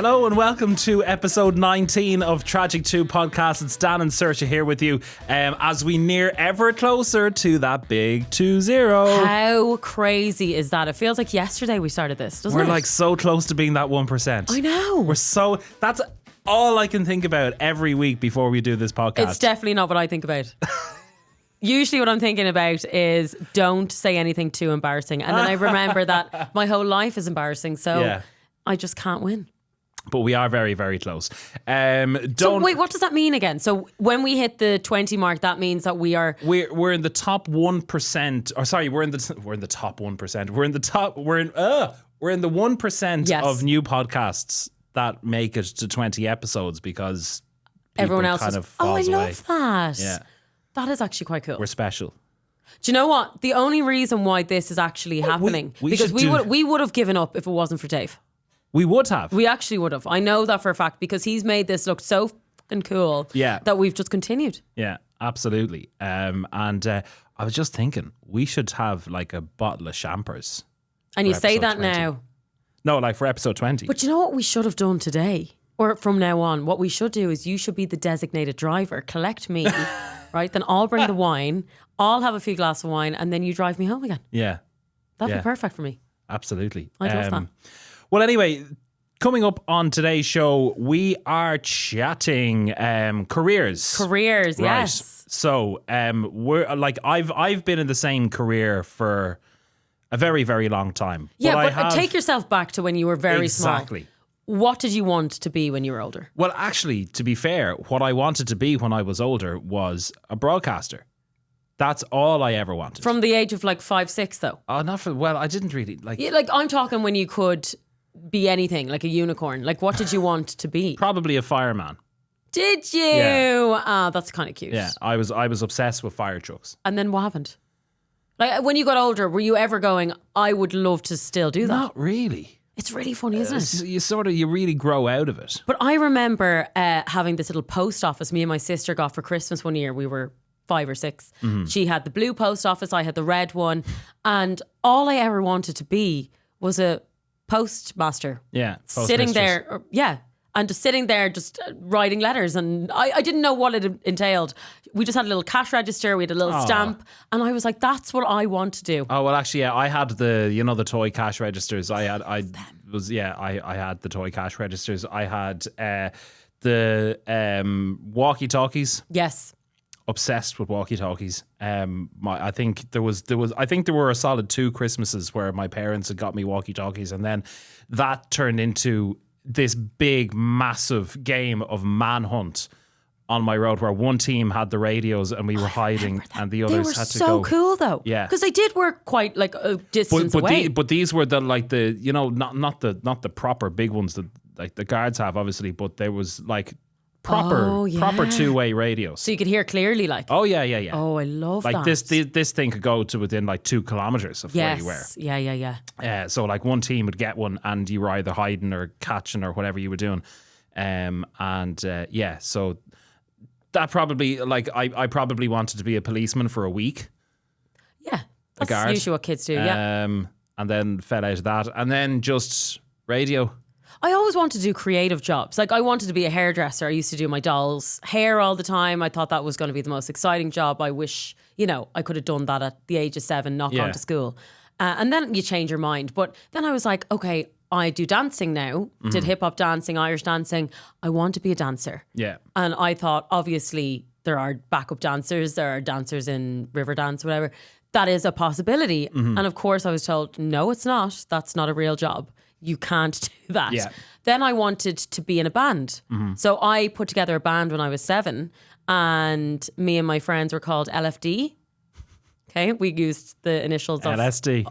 Hello and welcome to episode 19 of Tragic 2 podcast. It's Dan and Sursh here with you as we near ever closer to that big 2-0. How crazy is that? It feels like yesterday we started this, doesn't it? We're like so close to being that 1%. I know. That's all I can think about every week before we do this podcast. It's definitely not what I think about. Usually what I'm thinking about is don't say anything too embarrassing. And then I remember that my whole life is embarrassing. So I just can't win. But we are very, very close. So wait, what does that mean again? So when we hit the 20 mark, that means that we're in the top 1%. Or sorry, we're in the top 1%. We're in the 1% of new podcasts that make it to 20 episodes because everyone else kind of falls away. I love that. Yeah, that is actually quite cool. we're special. Do you know what? The only reason why this is actually happening because we would have given up if it wasn't for Dave. We would have. We actually would have. I know that for a fact because he's made this look so fucking cool that we've just continued. Yeah, absolutely. And I was just thinking, we should have like a bottle of champers. And you say that 20. now. No, like for episode 20. But you know what we should have done today? Or from now on, what we should do is you should be the designated driver, collect me, right? Then I'll bring the wine, I'll have a few glasses of wine, and then you drive me home again. Yeah. That'd be perfect for me. Absolutely. I'd love that. Well, anyway, coming up on today's show, we are chatting careers. Careers, Right. yes. So, we're like I've been in the same career for a very, very long time. Yeah, but take yourself back to when you were very small. Exactly. What did you want to be when you were older? Well, actually, to be fair, what I wanted to be when I was older was a broadcaster. That's all I ever wanted. From the age of like 5, 6 though? Oh, I didn't really like. Yeah, like I'm talking when you could be anything, like a unicorn. Like what did you want to be? Probably a fireman. Did you? Yeah. Ah, that's kind of cute. Yeah, I was obsessed with fire trucks. And then what happened? Like when you got older, were you ever going, I would love to still do that? Not really. It's really funny, isn't it? You really grow out of it. But I remember having this little post office me and my sister got for Christmas one year. We were 5 or 6. Mm-hmm. She had the blue post office, I had the red one. And all I ever wanted to be was a postmaster. Yeah. Sitting there, and just sitting there, just writing letters. And I didn't know what it entailed. We just had a little cash register, we had a little stamp. And I was like, that's what I want to do. Oh, well, actually, yeah, I had the toy cash registers. I had the toy cash registers. I had the walkie-talkies. Yes. Obsessed with walkie-talkies. I think there were a solid 2 Christmases where my parents had got me walkie-talkies, and then that turned into this big, massive game of manhunt on my road where one team had the radios and we were hiding and the others had to go. They were so cool though. Yeah. Because they did work quite like a distance away. But these were not the proper big ones that like the guards have, obviously, but there was like proper 2-way radios. So you could hear clearly like. Oh, yeah. Oh, I love like that. this thing could go to within like 2 kilometers of where you were. Yeah. So like one team would get one and you were either hiding or catching or whatever you were doing. So that probably like I probably wanted to be a policeman for a week. Yeah. A guard. That's usually what kids do, yeah. And then fell out of that. And then just radio. I always wanted to do creative jobs. Like I wanted to be a hairdresser. I used to do my doll's hair all the time. I thought that was going to be the most exciting job. I wish, I could have done that at the age of 7, not gone to school. And then you change your mind. But then I was like, okay, I do dancing now. Did hip hop dancing, Irish dancing. I want to be a dancer. Yeah. And I thought, obviously, there are backup dancers. There are dancers in Riverdance, whatever. That is a possibility. And of course, I was told, no, it's not. That's not a real job. You can't do that. Yeah. Then I wanted to be in a band. So I put together a band when I was 7 and me and my friends were called LFD. Okay, we used the initials of LSD.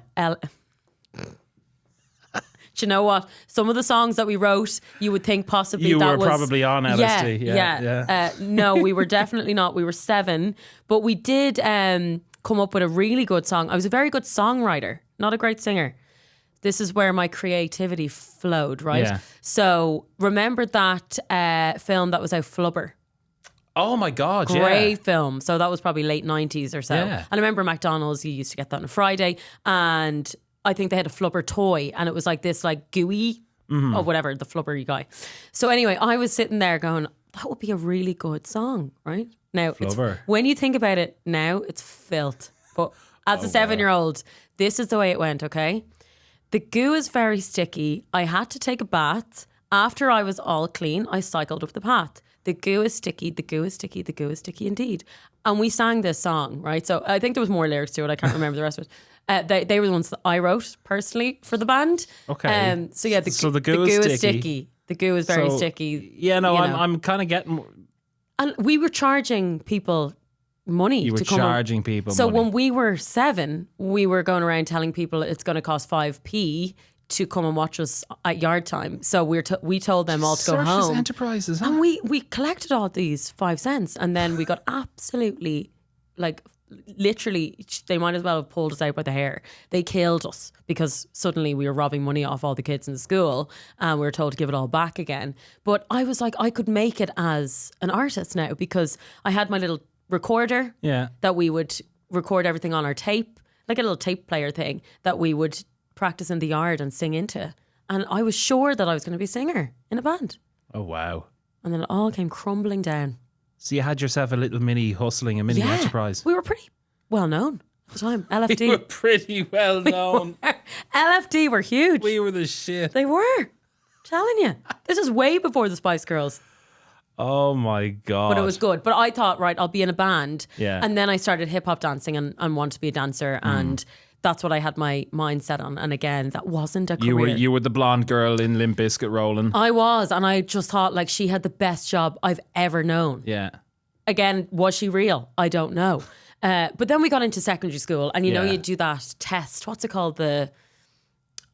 Do you know what? Some of the songs that we wrote, you would think possibly you that were probably on LSD. Yeah. No, we were definitely not. We were 7, but we did come up with a really good song. I was a very good songwriter, not a great singer. This is where my creativity flowed, right? Yeah. So remember that film that was out, Flubber? Oh my God, Great film. So that was probably late 90s or so. Yeah. And I remember McDonald's, you used to get that on a Friday. And I think they had a Flubber toy and it was like this like gooey or whatever, the flubbery guy. So anyway, I was sitting there going, that would be a really good song, right? Now, when you think about it now, it's filth. But as a 7-year-old, this is the way it went, okay? The goo is very sticky. I had to take a bath. After I was all clean, I cycled up the path. The goo is sticky, the goo is sticky, the goo is sticky indeed. And we sang this song, right? So I think there was more lyrics to it. I can't remember the rest of it. They were the ones that I wrote personally for the band. Okay. So yeah, the goo is sticky. The goo is very sticky. Yeah, no, I'm kind of getting... And we were charging people money. You were charging people so money. when we were 7, we were going around telling people it's going to cost 5p to come and watch us at yard time. So we told them all to go home. Enterprises, huh? And we collected all these 5 cents, and then we got absolutely, like, literally, they might as well have pulled us out by the hair. They killed us because suddenly we were robbing money off all the kids in the school, and we were told to give it all back again. But I was like, I could make it as an artist now because I had my little recorder that we would record everything on our tape, like a little tape player thing that we would practice in the yard and sing into. And I was sure that I was going to be a singer in a band. Oh, wow. And then it all came crumbling down. So you had yourself a little mini hustling, a mini enterprise. We were pretty well known at the time. LFD. We were pretty well known. LFD were huge. We were the shit. They were. Telling you. This is way before the Spice Girls. Oh my God. But it was good. But I thought, right, I'll be in a band. Yeah. And then I started hip hop dancing and wanted to be a dancer. And that's what I had my mind set on. And again, that wasn't a career. You were the blonde girl in Limp Bizkit rolling. I was. And I just thought, like, she had the best job I've ever known. Yeah. Again, was she real? I don't know. But then we got into secondary school, and you know, you do that test. What's it called? The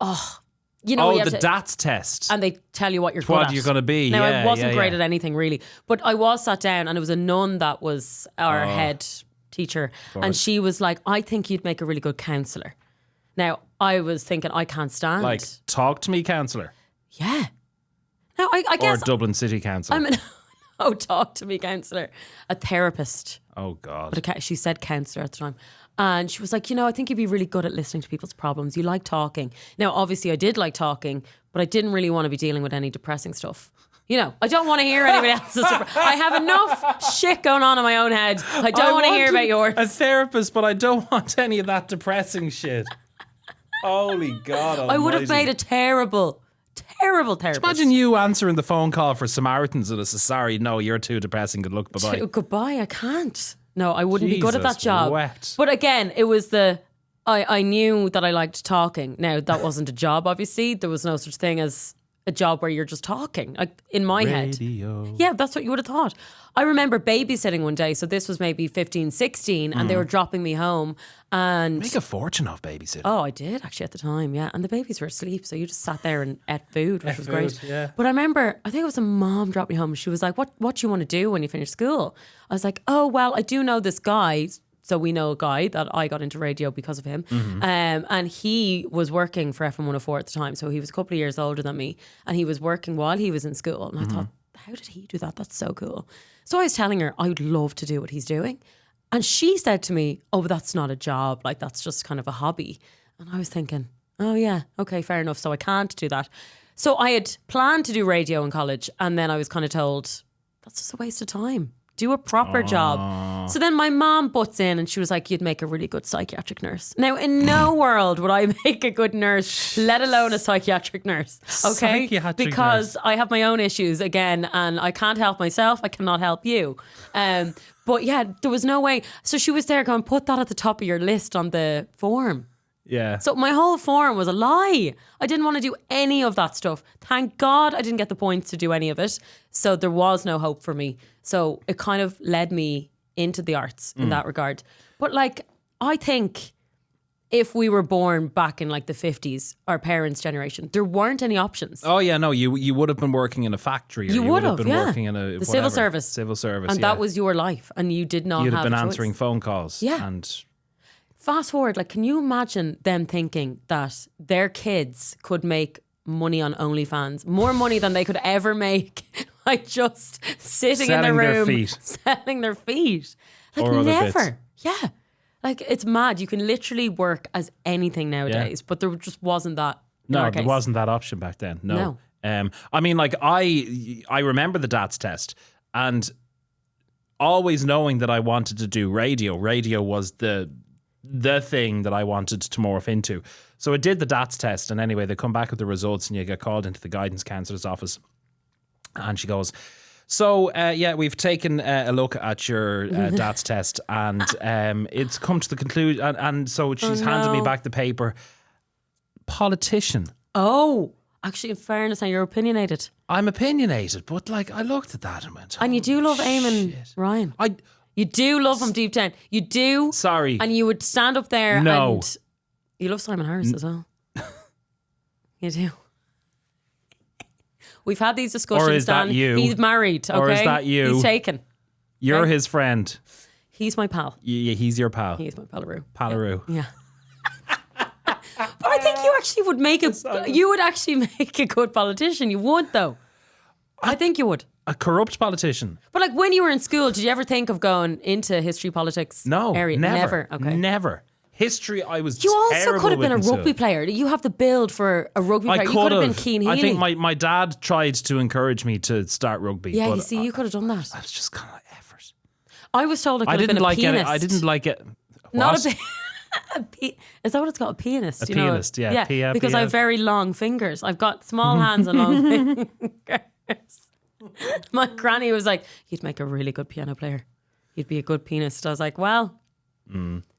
DATS test. And they tell you what you're good what at. you're going to be. Now, I wasn't great at anything really, but I was sat down, and it was a nun that was our head teacher, and she was like, "I think you'd make a really good counsellor." Now, I was thinking, I can't stand. Like, talk to me, counsellor. Yeah. Now, I guess. Or Dublin City Council. Talk to me, counsellor. A therapist. Oh, God. But she said counsellor at the time. And she was like, I think you'd be really good at listening to people's problems. You like talking. Now, obviously, I did like talking, but I didn't really want to be dealing with any depressing stuff. I don't want to hear anybody else's. I have enough shit going on in my own head. I don't want to hear about yours. A therapist, but I don't want any of that depressing shit. Holy God almighty. I would have made a terrible therapist. Imagine you answering the phone call for Samaritans and it's sorry, no, you're too depressing. Good luck, bye-bye. Goodbye, I can't. No, I wouldn't be good at that job. Wept. But again, it was I knew that I liked talking. Now, that wasn't a job, obviously. There was no such thing as a job where you're just talking, like in my head. Yeah, that's what you would have thought. I remember babysitting one day, so this was maybe 15, 16, and they were dropping me home. And make a fortune off babysitting. Oh, I did actually at the time, yeah. And the babies were asleep, so you just sat there and ate food, which was great. Yeah. But I remember, I think it was a mom dropped me home. She was like, what do you want to do when you finish school? I was like, oh, well, I do know this guy. So we know a guy that I got into radio because of him. And he was working for FM 104 at the time. So he was a couple of years older than me. And he was working while he was in school. And I thought, how did he do that? That's so cool. So I was telling her, I would love to do what he's doing. And she said to me, oh, but that's not a job. Like, that's just kind of a hobby. And I was thinking, oh, yeah, okay, fair enough. So I can't do that. So I had planned to do radio in college. And then I was kind of told, that's just a waste of time. Do a proper job. So then my mom butts in and she was like, you'd make a really good psychiatric nurse. Now, in no world would I make a good nurse, let alone a psychiatric nurse. Okay? Because I have my own issues again and I can't help myself. I cannot help you. But yeah, there was no way. So she was there going, put that at the top of your list on the form. Yeah. So my whole form was a lie. I didn't want to do any of that stuff. Thank God I didn't get the points to do any of it. So there was no hope for me. So it kind of led me into the arts in that regard. But like, I think if we were born back in like the 50s, our parents' generation, there weren't any options. Oh yeah, no, you would have been working in a factory. Or you would have been working in a civil service. Civil service. And that was your life. And you did not have You'd have been a choice. answering phone calls. Yeah. And fast forward, like, can you imagine them thinking that their kids could make money on OnlyFans, more money than they could ever make, like just sitting in their room, selling their feet? Like, or never. Yeah. Like, it's mad. You can literally work as anything nowadays, but there just wasn't that No, our there case. wasn't that option back then. No. I mean, like I remember the DATS test, and always knowing that I wanted to do radio. Radio was the thing that I wanted to morph into. So I did the DATS test, and anyway, they come back with the results, and you get called into the guidance counsellor's office, and she goes, so, we've taken a look at your DATS test, and it's come to the conclusion, and so she's handed me back the paper. Politician. Oh, actually, in fairness, now you're opinionated. I'm opinionated, but like I looked at that and went, and you do love Eamon Ryan. You do love him deep down. You do. Sorry. And you would stand up there No. and you love Simon Harris as well. You do. We've had these discussions, Or is Dan. that you? He's married, okay? Or is that you? He's taken. You're Okay. his friend. He's my pal. He's your pal. He's my palaroo. Palaroo. Yeah. But I think you actually would you would actually make a good politician. You would, though. I think you would. A corrupt politician. But like when you were in school, did you ever think of going into history, politics No, area? never. Okay. Never. History, I was You also terrible could have been a with in rugby school. player. You have the build for a rugby I player. You could have been Keane Healy. I think my dad tried to encourage me to start rugby. yeah, but you see, you could have done that. I was just kind of like effort. I was told I could I have didn't been a like it. pianist. I didn't like it. Not What? is that what it's called? A pianist? A you know? pianist, yeah. Yeah, because I have very long fingers. I've got small hands and long fingers. My granny was like, "You'd make a really good piano player. You'd be a good pianist." I was like, "Well,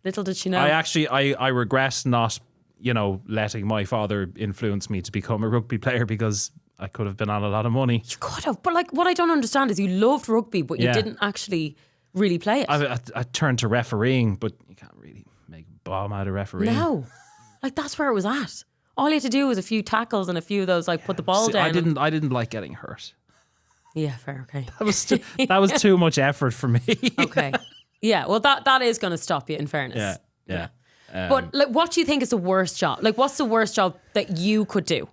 little did she know." I regret not, letting my father influence me to become a rugby player because I could have been on a lot of money. You could have, but like, what I don't understand is you loved rugby, but you Yeah. didn't actually really play it. I turned to refereeing, but you can't really make a bomb out of refereeing. No, like that's where it was at. All you had to do was a few tackles and a few of those, like put the ball See, down. I didn't like getting hurt. Yeah, fair, okay. That was too much effort for me. Okay. Yeah, well, that is going to stop you, in fairness. Yeah. But like, what do you think is the worst job? Like, what's the worst job that you could do?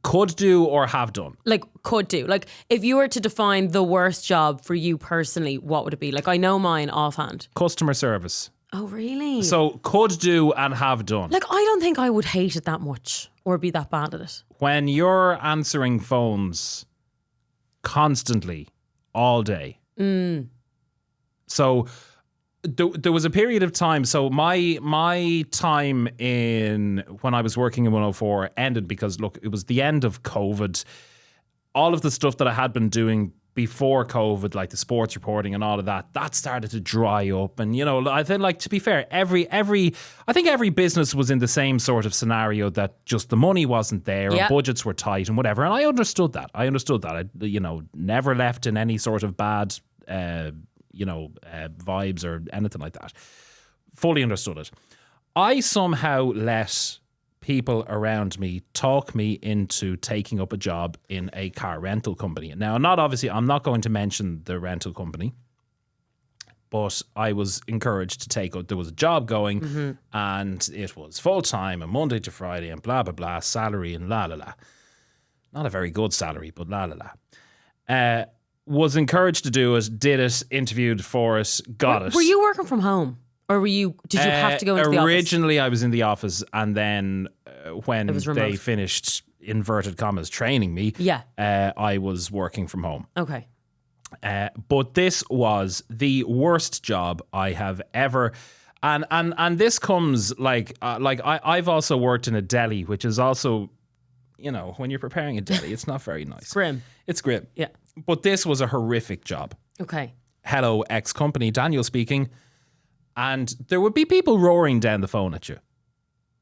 Could do or have done. Like, could do. Like, if you were to define the worst job for you personally, what would it be? Like, I know mine offhand. Customer service. Oh, really? So could do and have done. Like, I don't think I would hate it that much or be that bad at it. When you're answering phones constantly, all day. So there was a period of time. So my time when I was working in 104 ended because, look, it was the end of COVID. All of the stuff that I had been doing before COVID, like the sports reporting and all of that started to dry up. And, I think, like, to be fair, I think every business was in the same sort of scenario that just the money wasn't there Yeah. and budgets were tight and whatever. And I understood that. I never left in any sort of bad, vibes or anything like that. Fully understood it. I somehow let people around me talk me into taking up a job in a car rental company. Now, I'm not going to mention the rental company, but I was encouraged to take up. There was a job going, and it was full time and Monday to Friday and blah blah blah, salary and la la la. Not a very good salary, but la la la. Was encouraged to do it, did it, interviewed for it, got it. Were you working from home? Or did you have to go into the office? Originally, I was in the office, and then when was they remote. finished, inverted commas, training me, I was working from home. Okay. But this was the worst job I have ever. And this comes like I've also worked in a deli, which is also, when you're preparing a deli, it's not very nice. Grim. It's grim. Yeah. But this was a horrific job. Okay. Hello, ex-company, Daniel speaking. And there would be people roaring down the phone at you.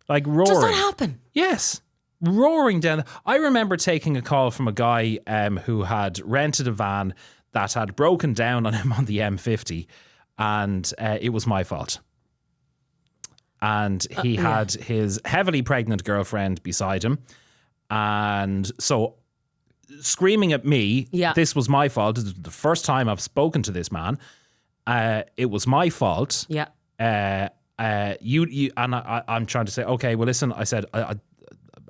Like roaring. Does that happen? Yes. Roaring down. I remember taking a call from a guy who had rented a van that had broken down on him on the M50, and it was my fault. And he had his heavily pregnant girlfriend beside him. And so screaming at me, this was my fault. This is the first time I've spoken to this man. It was my fault. Yeah. You and I'm trying to say, okay, well, listen. I said,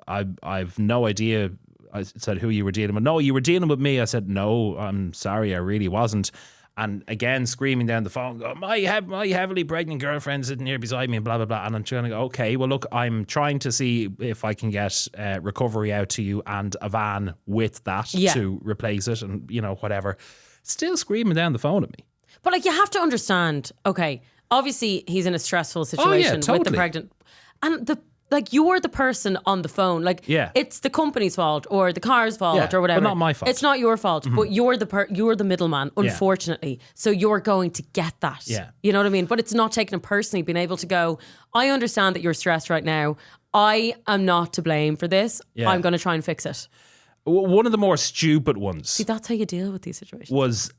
I've no idea. I said who you were dealing with. No, you were dealing with me. I said, no, I'm sorry, I really wasn't. and again screaming down the phone, go, my heavily pregnant girlfriend sitting here beside me and blah, blah, blah. And I'm trying to go, okay, well, look, I'm trying to see if I can get recovery out to you and a van with that to replace it and, you know, whatever. Still screaming down the phone at me. But like, you have to understand, okay, obviously he's in a stressful situation totally. with the pregnant. And you're the person on the phone. Like, it's the company's fault or the car's fault or whatever. But not my fault. It's not your fault, but you're the middleman, unfortunately. So you're going to get that. Yeah. You know what I mean? But it's not taking it personally, being able to go, I understand that you're stressed right now. I am not to blame for this. Yeah. I'm going to try and fix it. One of the more stupid ones. See, that's how you deal with these situations. Was,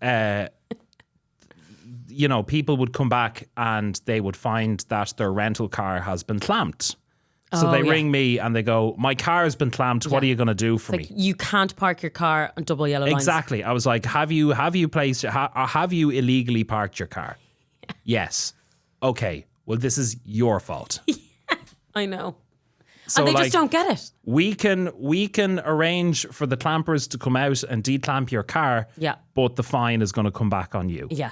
you know, people would come back and they would find that their rental car has been clamped. So they ring me and they go, my car has been clamped. What are you going to do for me? You can't park your car on double yellow lines. Exactly. I was like, have you illegally parked your car? Yes. Okay. Well, this is your fault. I know. So and they like, just don't get it. We can arrange for the clampers to come out and declamp your car. Yeah. But the fine is going to come back on you. Yeah.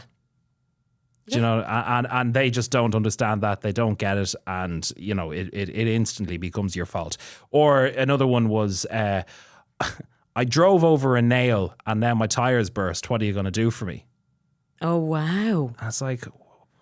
Do you know, and they just don't understand that. They don't get it, and you know, it instantly becomes your fault. Or another one was, I drove over a nail and now my tires burst. What are you going to do for me? Oh wow! I was like,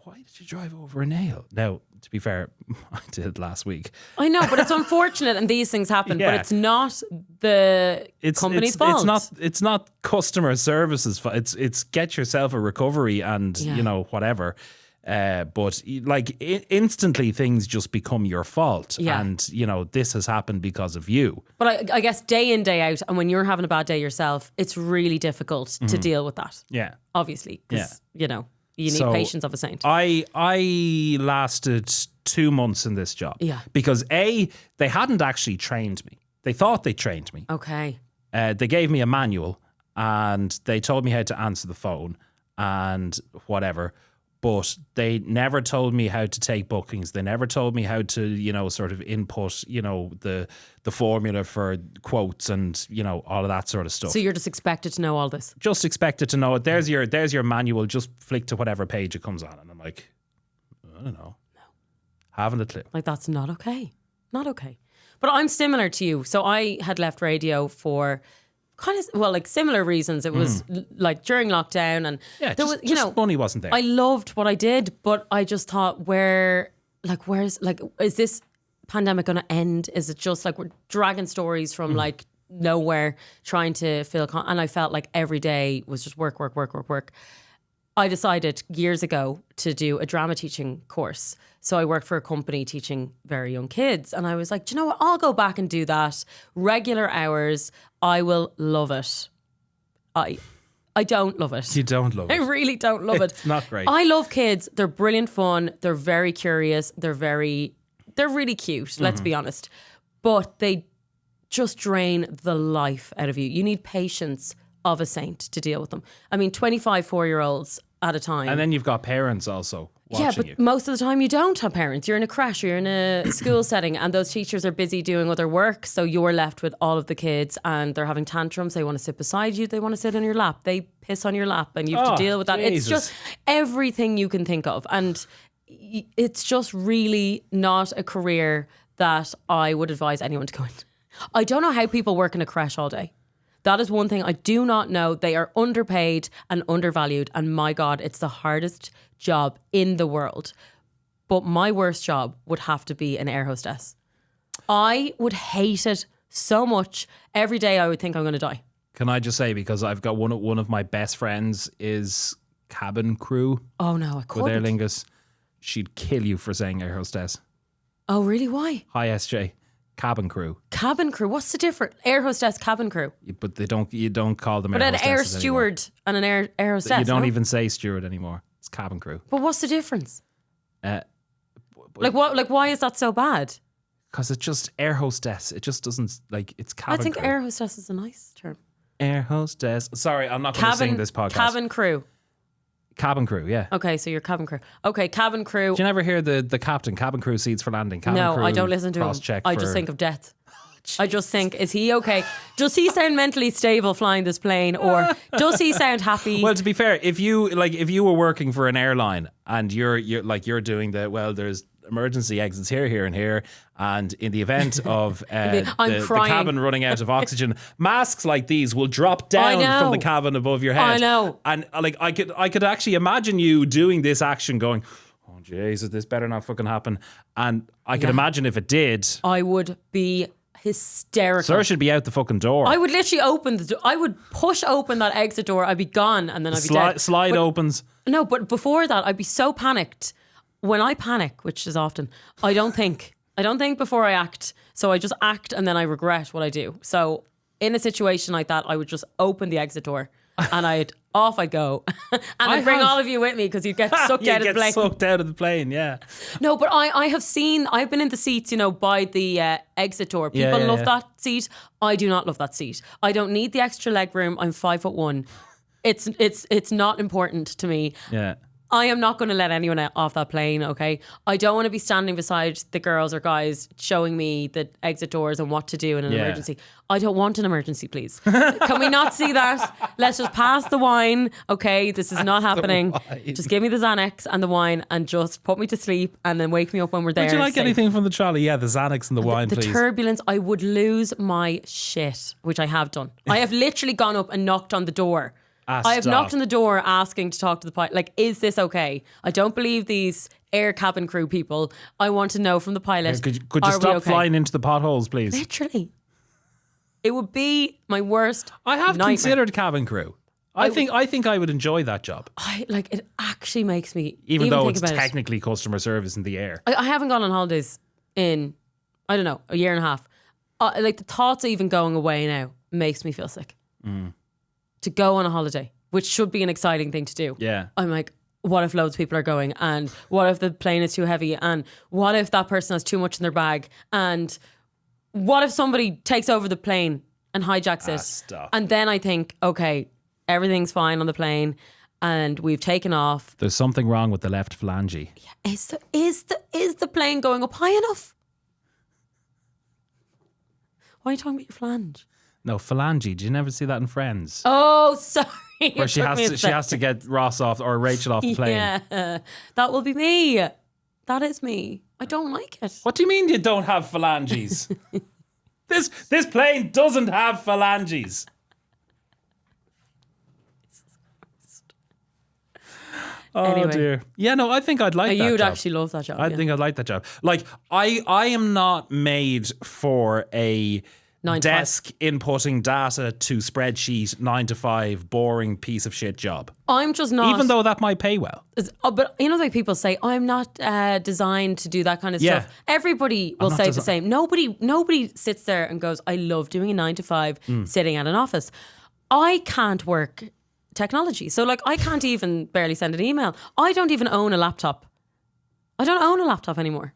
why did you drive over a nail? Now, to be fair, I did last week. I know, but it's unfortunate, and these things happen. But it's not the company's fault. It's not customer services fault. It's get yourself a recovery and you know, whatever. But like instantly, things just become your fault, and you know, this has happened because of you. But I guess day in, day out, and when you're having a bad day yourself, it's really difficult to deal with that. Yeah, obviously, because you know. You need patience of a saint. I lasted 2 months in this job. Yeah. Because they hadn't actually trained me. They thought they trained me. Okay. They gave me a manual and they told me how to answer the phone and whatever. But they never told me how to take bookings. They never told me how to, you know, sort of input, you know, the formula for quotes and, you know, all of that sort of stuff. So you're just expected to know all this? Just expected to know it. There's your manual. Just flick to whatever page it comes on. And I'm like, I don't know. No. Haven't a clue. Like, that's not okay. Not okay. But I'm similar to you. So I had left radio for like similar reasons. It was like during lockdown, and there was, you know, money wasn't there. I loved what I did, but I just thought, is this pandemic going to end? Is it just like we're dragging stories from like nowhere, trying to fill? And I felt like every day was just work. I decided years ago to do a drama teaching course. So I worked for a company teaching very young kids. And I was like, do you know what? I'll go back and do that. Regular hours. I will love it. I don't love it. You don't love it. I really don't love it. It's not great. I love kids. They're brilliant fun. They're very curious. They're really cute, let's be honest. But they just drain the life out of you. You need patience of a saint to deal with them. I mean, 25 4-year-olds at a time. And then you've got parents also watching you. Most of the time you don't have parents. You're in a crash, you're in a school setting, and those teachers are busy doing other work, so you're left with all of the kids and they're having tantrums. They want to sit beside you, they want to sit on your lap, they piss on your lap, and you have to deal with that. Jesus. It's just everything you can think of, and it's just really not a career that I would advise anyone to go in. I don't know how people work in a crash all day. That is one thing I do not know. They are underpaid and undervalued. And my God, it's the hardest job in the world. But my worst job would have to be an air hostess. I would hate it so much. Every day I would think I'm going to die. Can I just say, because I've got one of my best friends is cabin crew. Oh no, I couldn't. With Aer Lingus. She'd kill you for saying air hostess. Oh really? Why? Hi SJ. Cabin crew. Cabin crew. What's the difference? Air hostess, cabin crew. But you don't call them air hostesses. But an air steward and an air hostess. You don't even say steward anymore. It's cabin crew. But what's the difference? Why is that so bad? Because it's just air hostess. It just doesn't, like, it's cabin crew. I think air hostess is a nice term. Air hostess. Sorry, I'm not going to sing this podcast. Cabin crew. Cabin crew, yeah. Okay, so you're cabin crew. Okay, cabin crew. Do you never hear the captain? Cabin crew seats for landing. Cabin no, crew I don't listen to him. check I just think of death. I just think, is he okay? Does he sound mentally stable flying this plane, or does he sound happy? Well, to be fair, if you were working for an airline and you're doing there's emergency exits here and here, and in the event of the cabin running out of oxygen, masks like these will drop down from the cabin above your head. I know. And I could actually imagine you doing this action going, oh Jesus, this better not fucking happen. And I could imagine if it did, I would be hysterical. Sir should be out the fucking door. I would literally open the door. I would push open that exit door. I'd be gone, and then I'd be dead. Slide opens. No, but before that, I'd be so panicked. When I panic, which is often, I don't think before I act. So I just act, and then I regret what I do. So in a situation like that, I would just open the exit door, and I'd go, and I'd bring all of you with me because you'd get sucked out of the plane. Sucked out of the plane, yeah. No, but I've been in the seats, by the exit door. People love that seat. I do not love that seat. I don't need the extra leg room. I'm 5'1". It's not important to me. Yeah. I am not going to let anyone off that plane, okay? I don't want to be standing beside the girls or guys showing me the exit doors and what to do in an emergency. I don't want an emergency, please. Can we not see that? Let's just pass the wine, okay? This is not happening. Just give me the Xanax and the wine and just put me to sleep and then wake me up when we're there. Would you like anything from the trolley? Yeah, the Xanax and the wine, please. The turbulence, I would lose my shit, which I have done. I have literally gone up and knocked on the door. I have knocked on the door asking to talk to the pilot. Like, is this okay? I don't believe these air cabin crew people. I want to know from the pilot. Could you stop flying into the potholes, please? Literally. It would be my worst I have nightmare. considered cabin crew. I think I would enjoy that job. It actually makes me even though it's technically customer service in the air. I haven't gone on holidays in, I don't know, a year and a half. The thoughts of even going away now makes me feel sick. To go on a holiday, which should be an exciting thing to do. Yeah. I'm like, what if loads of people are going? And what if the plane is too heavy? And what if that person has too much in their bag? And what if somebody takes over the plane and hijacks it? Stop. And then I think, okay, everything's fine on the plane and we've taken off. There's something wrong with the left phalange. Yeah. Is the plane going up high enough? Why are you talking about your flange? No, phalange. Did you never see that in Friends? Oh, sorry. Where she has to get Ross off or Rachel off the plane. Yeah, that will be me. That is me. I don't like it. What do you mean you don't have phalanges? This plane doesn't have phalanges. Oh anyway. Dear. Yeah, no, I think I'd like that You'd job. actually love that job. I think I'd like that job. Like, I am not made for a desk inputting data to spreadsheet 9 to 5 boring piece of shit job. I'm just not. Even though that might pay well. But like people say, I'm not designed to do that kind of stuff. Everybody will say the same. Nobody sits there and goes, I love doing a 9 to 5 sitting at an office. I can't work technology. So like I can't even barely send an email. I don't even own a laptop. I don't own a laptop anymore.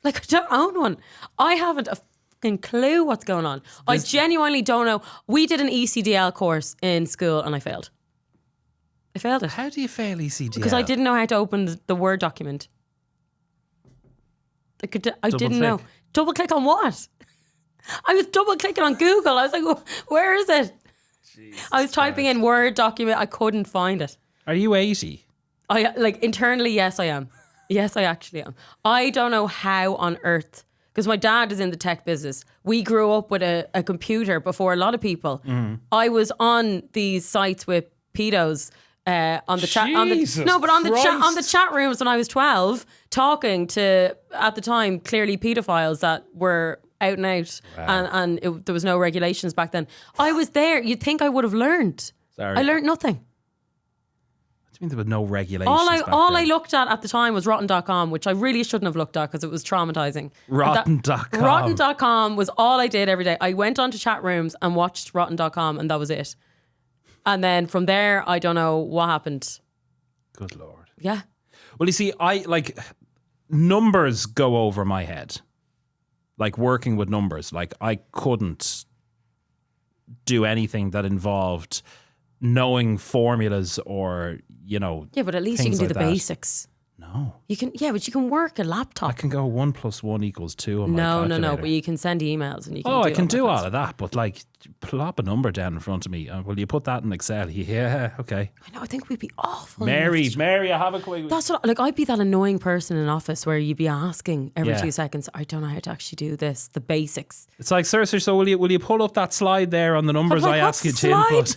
Like I don't own one. I haven't a fucking clue what's going on. I genuinely don't know. We did an ECDL course in school and I failed. I failed it. How do you fail ECDL? Because I didn't know how to open the Word document. I didn't know. Double click on what? I was double clicking on Google. I was like, where is it? Jesus I was typing in Word document. I couldn't find it. Are you 80? Internally, yes, I am. Yes, I actually am. I don't know how on earth, because my dad is in the tech business. We grew up with a computer before a lot of people. I was on these sites with pedos on the chat. On the chat rooms when I was 12, talking to at the time clearly pedophiles that were out and out, and there was no regulations back then. I was there. You'd think I would have learned. Sorry. I learned nothing. What do you mean there was no regulations? I looked at the time was rotten.com, which I really shouldn't have looked at because it was traumatizing. Rotten.com. Rotten.com was all I did every day. I went onto chat rooms and watched rotten.com and that was it. And then from there, I don't know what happened. Good Lord. Yeah. Well, you see, numbers go over my head. Like working with numbers, like I couldn't do anything that involved knowing formulas or, Yeah, but at least you can do the basics. No. You can, yeah, but you can work a I laptop. can go 1 + 1 = 2 on my No, calculator. but you can send emails and you can. Oh, do I can all do that all kind of that, but like, plop a number down in front of me. Will you put that in Excel? Yeah, okay. I know. I think we'd be awful. in Mary, office. I have a quick. That's what, like, I'd be that annoying person in office where you'd be asking every Yeah. 2 seconds. I don't know how to actually do this. The basics. It's like, Sursh, so will you pull up that slide there on the numbers like, I what's ask you the to input?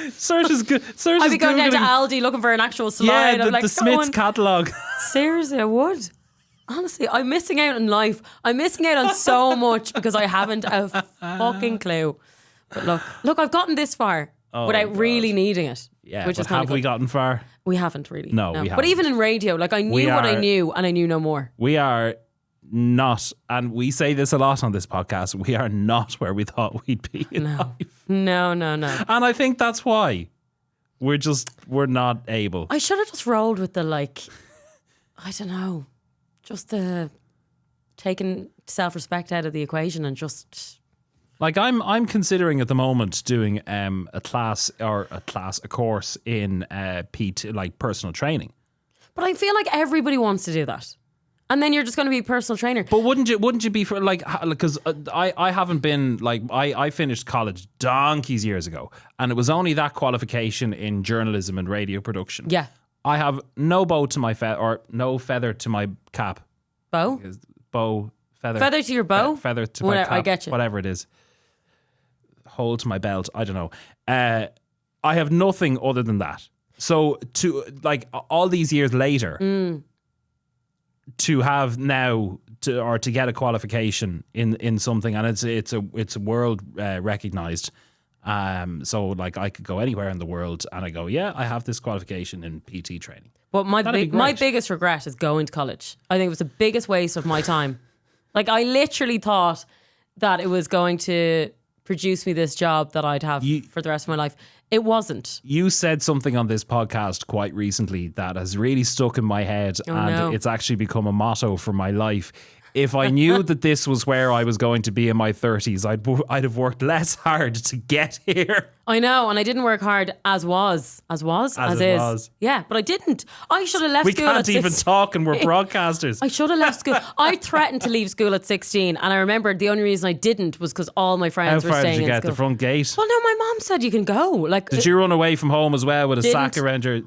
Sursh is good. Sursh I'd is be going down to Googling- Aldi looking for an actual slide. Yeah, I'm like, the go Smiths on. catalogue. Seriously, I would. Honestly, I'm missing out on life. I'm missing out on so much because I haven't a fucking clue. But look, I've gotten this far without God. really needing it. Yeah, which but is kind have of we good. gotten far? We haven't really. No, we But haven't. even in radio, like I knew what I are- knew and I knew no more. We are not, and we say this a lot on this podcast, we are not where we thought we'd be in life. No. And I think that's why we're not able. I should have just rolled with the like, I don't know, just the taking self-respect out of the equation and just. Like I'm considering at the moment doing a course in PT, like personal training. But I feel like everybody wants to do that. And then you're just going to be a personal trainer. But wouldn't you be for like, because I haven't been like, I finished college donkeys years ago, and it was only that qualification in journalism and radio production. Yeah. I have no bow to my no feather to my cap. Bow? Feather. Feather to your bow? Feather to my Whatever, cap. I get you. Whatever it is. Hole to my belt. I don't know. I have nothing other than that. So to like all these years later, to have now to get a qualification in something, and it's a world recognized. So like I could go anywhere in the world, and I go, yeah, I have this qualification in PT training. But my That'd be great. my biggest regret is going to college. I think it was the biggest waste of my time. Like I literally thought that it was going to produce me this job that I'd have for the rest of my life. It wasn't. You said something on this podcast quite recently that has really stuck in my head, and no. it's actually become a motto for my life. If I knew that this was where I was going to be in my 30s, I'd have worked less hard to get here. I know, and I didn't work hard as is. was. Yeah, but I didn't. I should have left We school at can't even 16. talk, and we're broadcasters. I should have left school. I threatened to leave school at 16, and I remember the only reason I didn't was because all my How friends were far staying did you in get? school. The front gate? Well, no, my mom said you can go. Like, Did you run away from home as well with a sack Didn't. around your...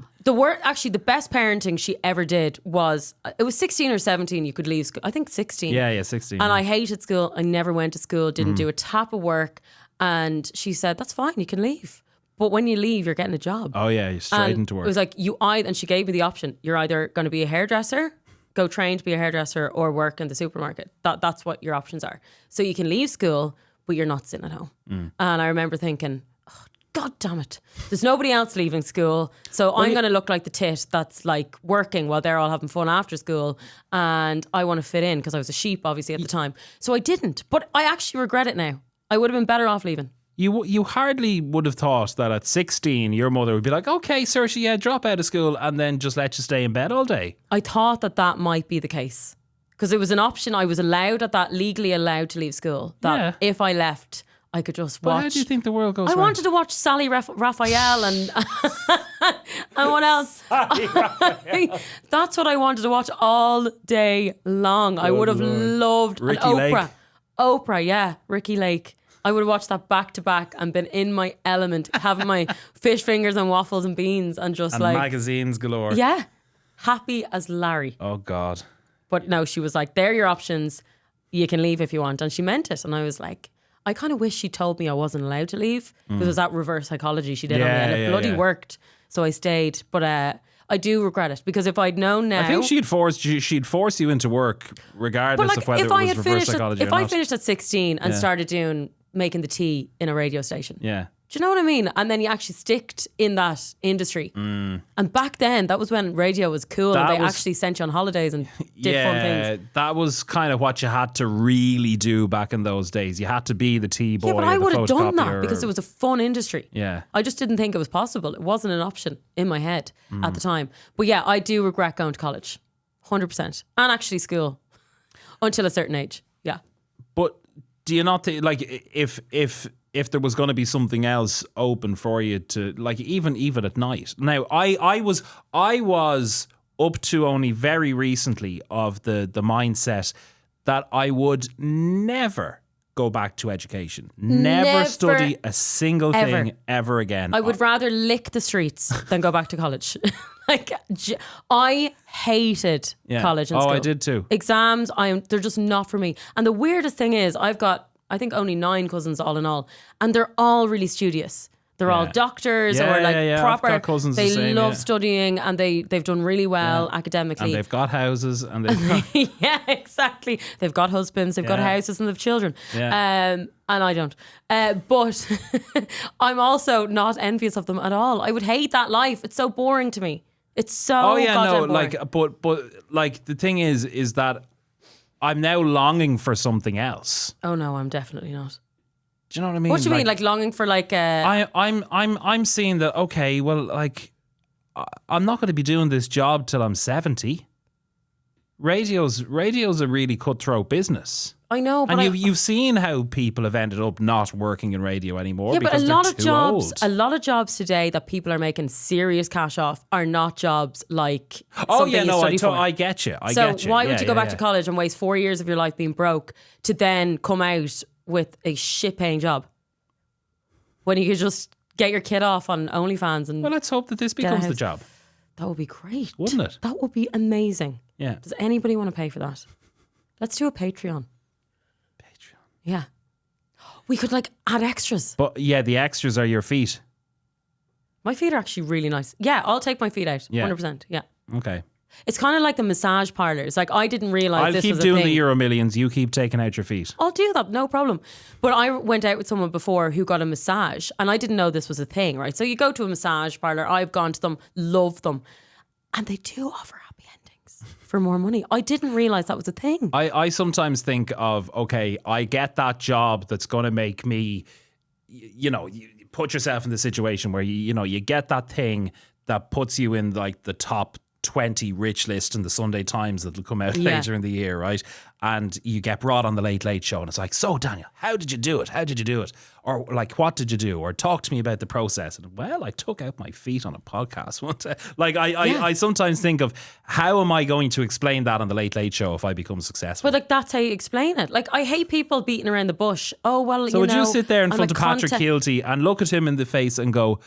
actually the best parenting she ever did was it was 16 or 17 you could leave school. I think 16. Yeah, 16. And I hated school. I never went to school, didn't do a tap of work. And she said, that's fine, you can leave. But when you leave, you're getting a job. Oh yeah, you're straight And into work. It was like and she gave me the option. You're either going to be a hairdresser, go train to be a hairdresser, or work in the supermarket. That's what your options are. So you can leave school, but you're not sitting at home. And I remember thinking, oh, God damn it. There's nobody else leaving school. So I'm going to look like the tit that's like working while they're all having fun after school. And I want to fit in because I was a sheep, obviously, at the time. So I didn't. But I actually regret it now. I would have been better off leaving. You hardly would have thought that at 16 your mother would be like, okay, Sursh, yeah, drop out of school and then just let you stay in bed all day. I thought that might be the case because it was an option. I was legally allowed to leave school. That if I left, I could just watch. But how do you think the world goes I round? wanted to watch Sally Raphael and and what else? That's what I wanted to watch all day long. I would have loved Ricky and Lake. Oprah, yeah, Ricky Lake. I would have watched that back to back and been in my element, having my fish fingers and waffles and beans and just And like magazines galore. yeah, happy as Larry. Oh God. But no, she was like, "They're your options. You can leave if you want," and she meant it. And I was like, I kind of wish she told me I wasn't allowed to leave because it was that reverse psychology she did on me, and it bloody worked. So I stayed, but I do regret it because if I'd known now, I think she'd force you into work regardless but of whether it was reverse psychology or if not. I finished at 16 and started making the tea in a radio station, Yeah. do you know what I mean? And then you actually sticked in that industry. And back then, that was when radio was cool. That and they was- actually sent you on holidays and did fun things. that was kind of what you had to really do back in those days. You had to be the tea boy. Yeah, but or I the would have done that photocopier because it was a fun industry. Yeah. I just didn't think it was possible. It wasn't an option in my head at the time. But yeah, I do regret going to college. 100%. And actually school. Until a certain age. Yeah. But do you not think, like, if if there was going to be something else open for you to like, even at night. Now, I was up to only very recently of the mindset that I would never go back to education. Never study a single thing ever again. I would rather lick the streets than go back to college. Like, I hated college and school. I did too. Exams, they're just not for me. And the weirdest thing is, I've got, I think, only 9 cousins all in all, and they're all really studious. They're all doctors or like proper. I've got cousins they the same, love studying, and they've done really well academically. And they've got houses, and they've got yeah, exactly. They've got husbands, they've got houses, and they've children. Yeah. And I don't. But I'm also not envious of them at all. I would hate that life. It's so boring to me. It's so goddamn boring. like, but like the thing is that I'm now longing for something else. Oh no, I'm definitely not. Do you know what I mean? What do you mean? Like longing for like I'm seeing that, okay, well, like I'm not going to be doing this job till I'm 70. Radio's a really cutthroat business. I know, but and you've seen how people have ended up not working in radio anymore. Yeah, because but a they're lot of jobs today that people are making serious cash off are not jobs like something you study for. I get you. So why would you go back to college and waste 4 years of your life being broke to then come out with a shit-paying job when you could just get your kid off on OnlyFans and? Well, let's hope that this becomes the job. That would be great, wouldn't it? That would be amazing. Yeah. Does anybody want to pay for that? Let's do a Patreon. Yeah. We could like add extras. But yeah, the extras are your feet. My feet are actually really nice. Yeah, I'll take my feet out. Yeah. 100%. Yeah. Okay. It's kind of like the massage parlors. Like, I didn't realize this was a thing. I'll keep doing the Euro Millions. You keep taking out your feet. I'll do that. No problem. But I went out with someone before who got a massage, and I didn't know this was a thing, right? So you go to a massage parlor. I've gone to them, love them. And they do offer happy endings for more money. I didn't realize that was a thing. I sometimes think of, okay, I get that job that's going to make me, you put yourself in the situation where you get that thing that puts you in like the top 20 rich list in the Sunday Times that'll come out later in the year, right? And you get brought on the Late Late Show and it's like, so Daniel, how did you do it? How did you do it? Or like, what did you do? Or talk to me about the process. And well, I took out my feet on a podcast once. Like I sometimes think of, how am I going to explain that on the Late Late Show if I become successful? But like, that's how you explain it. Like, I hate people beating around the bush. Oh, well, so would you sit there in front of Patrick Keelty and look at him in the face and go,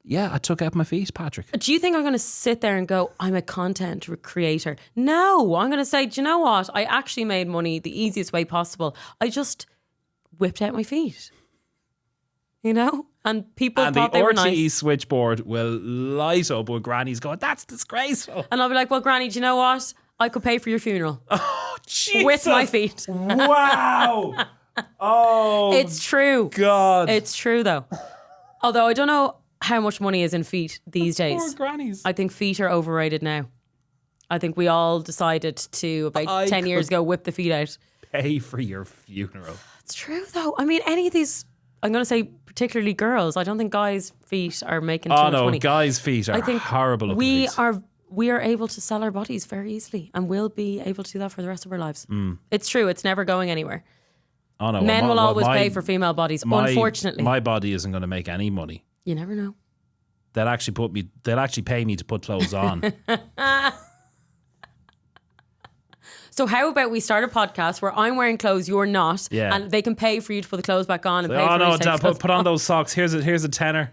yeah, I took out my feet, Patrick? Do you think I'm going to sit there and go, I'm a content creator? No, I'm going to say, do you know what? I actually made money the easiest way possible. I just whipped out my feet. And people thought they were nice. And the RTE switchboard will light up with grannies going, that's disgraceful. And I'll be like, well, Granny, do you know what? I could pay for your funeral. Oh, Jesus. With my feet. Wow. Oh. It's true. God. It's true, though. Although I don't know how much money is in feet these days. Poor grannies. I think feet are overrated now. I think we all decided to, about 10 years ago, whip the feet out. Pay for your funeral. It's true, though. I mean, any of these, I'm going to say particularly girls, I don't think guys' feet are making too much money. Guys' feet are horrible looking feet. We are able to sell our bodies very easily, and we'll be able to do that for the rest of our lives. It's true. It's never going anywhere. Oh, no, Men will always pay for female bodies, unfortunately. My body isn't going to make any money. You never know. They'll actually pay me to put clothes on. So how about we start a podcast where I'm wearing clothes, you're not, and they can pay for you to put the clothes back on and pay for you to take Dad, put on those socks. Here's a tenner.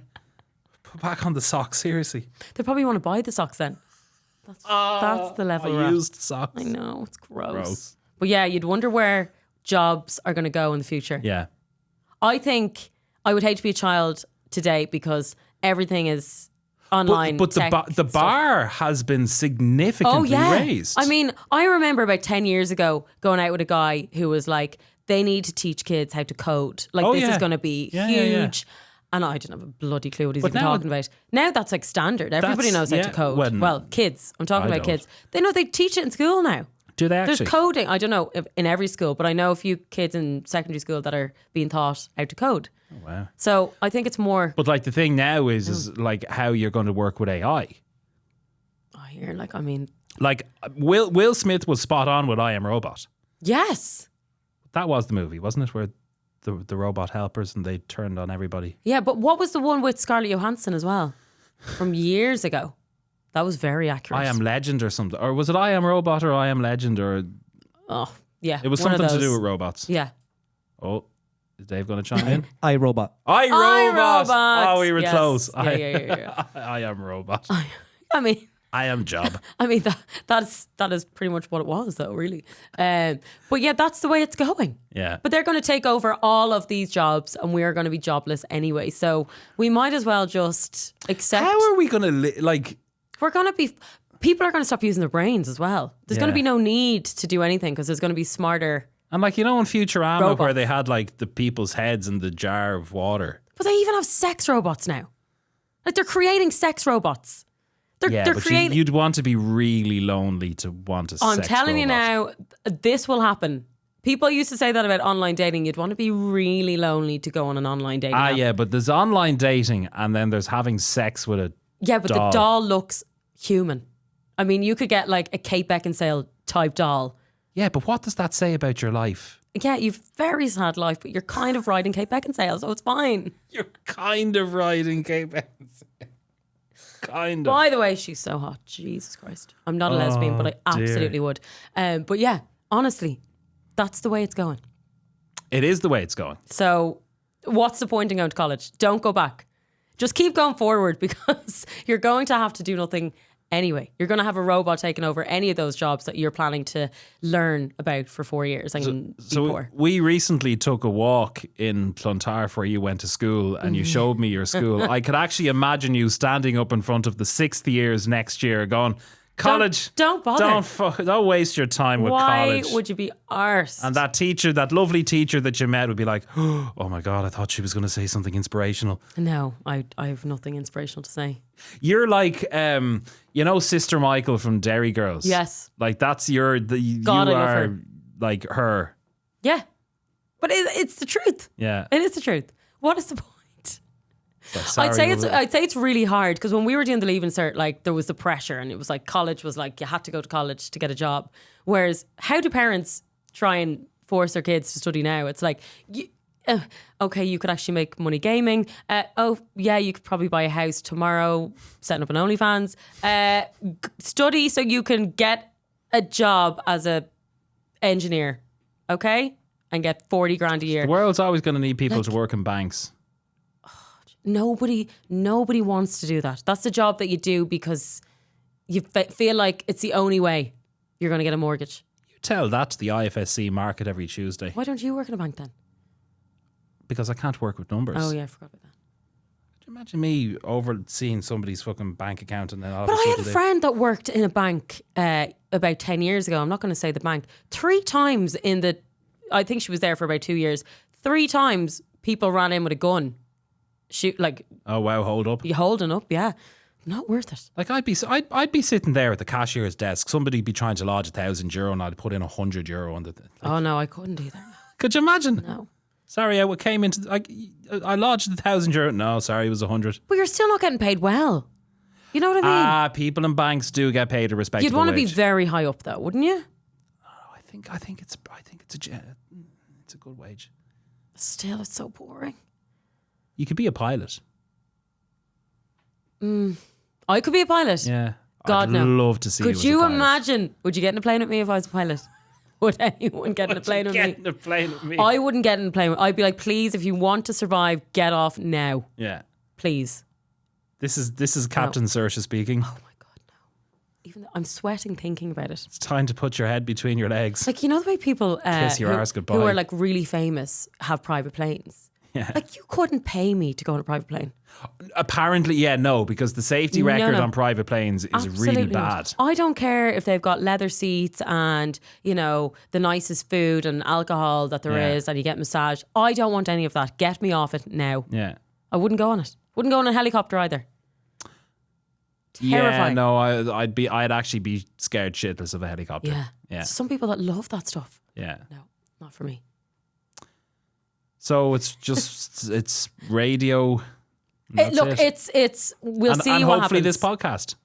Put back on the socks, seriously. They probably want to buy the socks then. That's the level we're at. Used socks. I know, it's gross. But yeah, you'd wonder where jobs are going to go in the future. Yeah. I think I would hate to be a child today because everything is online. But the bar has been significantly raised. I mean, I remember about 10 years ago going out with a guy who was like, they need to teach kids how to code. Like, this is going to be huge. And I didn't have a bloody clue what he's even talking about. Now that's like standard. Everybody knows how to code. Well, kids. I'm talking about kids. They teach it in school now. Do they actually? There's coding. I don't know if in every school, but I know a few kids in secondary school that are being taught how to code. Oh, wow. So I think it's more. But like the thing now is like how you're going to work with AI. I hear like Will Smith was spot on with I Am Robot. Yes. That was the movie, wasn't it? Where the robot helpers, and they turned on everybody. Yeah, but what was the one with Scarlett Johansson as well from years ago? That was very accurate. I Am Legend or something. Or was it I Am Robot or I Am Legend? Or Oh, yeah. it was one of something to do those. with robots. Yeah. Oh, is Dave going to chime in? iRobot. iRobot. iRobot. Oh, we were Yes. close. Yeah. I Am Robot. I mean, I Am Job. that is pretty much what it was, though, really. But yeah, that's the way it's going. Yeah. But they're going to take over all of these jobs, and we're going to be jobless anyway. So we might as well just accept. How are we going to We're going to be. People are going to stop using their brains as well. There's going to be no need to do anything because there's going to be smarter. And in Futurama Robots. where they had the people's heads in the jar of water. But they even have sex robots now. Like they're creating sex robots. They're but creating. you'd want to be really lonely to want a I'm sex telling you robot. now, this will happen. People used to say that about online dating. You'd want to be really lonely to go on an online dating app. Yeah, but there's online dating and then there's having sex with a Yeah, but doll. the doll looks human. I mean, you could get like a Kate Beckinsale type doll. Yeah, but what does that say about your life? Yeah, you've very sad life, but you're kind of riding Kate Beckinsale, so it's fine. You're kind of riding Kate Beckinsale. Kind of. By the way, she's so hot. Jesus Christ. I'm not a lesbian, but I absolutely would. But yeah, honestly, that's the way it's going. It is the way it's going. So what's the point in going to college? Don't go back. Just keep going forward because you're going to have to do nothing anyway. You're going to have a robot taking over any of those jobs that you're planning to learn about for 4 years and be poor. We recently took a walk in Clontarf where you went to school and you showed me your school. I could actually imagine you standing up in front of the 6th years next year going, college, Don't bother. Don't waste your time with Why college. would you be arsed? And that teacher, that lovely teacher that you met would be like, oh my God, I thought she was going to say something inspirational. No, I have nothing inspirational to say. You're like, Sister Michael from Derry Girls. Yes. Like that's God, you I love are her. like her. Yeah. But it's the truth. Yeah. It is the truth. What is the point? Sorry, I'd say it's really hard because when we were doing the Leaving Cert, like there was the pressure and it was like college was like you had to go to college to get a job. Whereas how do parents try and force their kids to study now? It's like, okay, you could actually make money gaming. You could probably buy a house tomorrow, setting up an OnlyFans. Study so you can get a job as a engineer, okay, and get 40 grand a year. The world's always going to need people to work in banks. Nobody wants to do that. That's the job that you do because you feel like it's the only way you're going to get a mortgage. You tell that to the IFSC market every Tuesday. Why don't you work in a bank then? Because I can't work with numbers. Oh yeah, I forgot about that. Could you imagine me overseeing somebody's fucking bank account and then all of But a I sudden had a friend that worked in a bank about 10 years ago. I'm not going to say the bank. 3 times I think she was there for about 2 years. 3 times people ran in with a gun. Shoot, like, oh wow, hold up. you holding up, yeah. Not worth it. Like I'd be sitting there at the cashier's desk. Somebody'd be trying to lodge €1,000 and I'd put in €100 on the. Oh no, I couldn't either. Could you imagine? No. Sorry, I came into I lodged €1,000. No, sorry, it was 100. But you're still not getting paid well. You know what I mean? People in banks do get paid a respectable You'd want to be wage. very high up though, wouldn't you? I think it's a good wage. Still, it's so boring. You could be a pilot. I could be a pilot. Yeah. God, I'd no. love to see Could you you as a pilot. imagine? Would you get in a plane with me if I was a pilot? Would anyone get in a plane with me? Get in a plane with me. I wouldn't get in a plane. I'd be like, please, if you want to survive, get off now, Yeah. please. This is Captain Sursh speaking. Oh my God, no. Even though I'm sweating thinking about it. It's time to put your head between your legs. Like, you know the way people Kiss your arse goodbye. who are like really famous have private planes? Yeah. Like, you couldn't pay me to go on a private plane. Apparently, yeah, no, because the safety record no. on private planes is Absolutely really not. bad. I don't care if they've got leather seats and, the nicest food and alcohol that there is, Yeah. and you get massaged. I don't want any of that. Get me off it now. Yeah. I wouldn't go on it. Wouldn't go on a helicopter either. Yeah, Terrifying. no, I'd actually be scared shitless of a helicopter. Yeah. Yeah. Some people that love that stuff. Yeah. No, not for me. So it's just it's radio. and that's Look, it. it's we'll and, see and what hopefully happens. this podcast.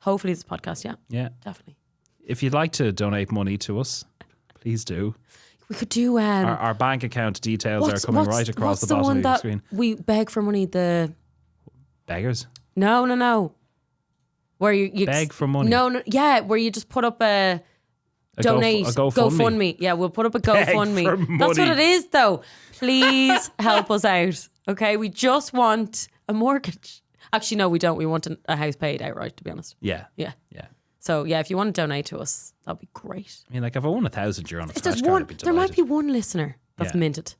Hopefully this podcast, yeah. Yeah. Definitely. If you'd like to donate money to us, please do. We could do Our bank account details are coming right across the bottom one of your that screen. we beg for money. The Beggars? no. Where you Beg for money? No, yeah, where you just put up a donate, a GoFundMe. Yeah, we'll put up a Beg GoFundMe. for That's what money. it is, though. Please help us out. Okay, we just want a mortgage. Actually, no, we don't. We want a house paid outright, to be honest. Yeah. Yeah. Yeah. So yeah, if you want to donate to us, that'd be great. I mean, like if I won €1,000 on a If scratch there's card, one, I'd be there might delighted. be one listener that's Yeah. minted.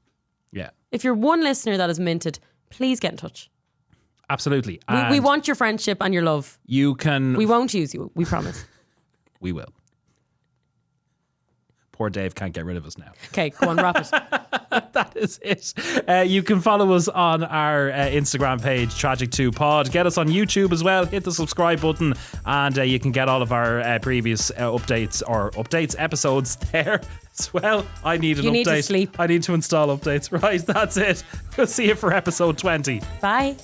Yeah. If you're one listener that is minted, please get in touch. Absolutely. We And want your friendship and your love. you can... We won't use you. We promise. We will. Poor Dave can't get rid of us now. Okay, go on, wrap it. That is it. You can follow us on our Instagram page, Tragic2Pod. Get us on YouTube as well. Hit the subscribe button, and you can get all of our previous episodes there as well. I need an update. You need to sleep. I need to install updates. Right, that's it. We'll see you for episode 20. Bye.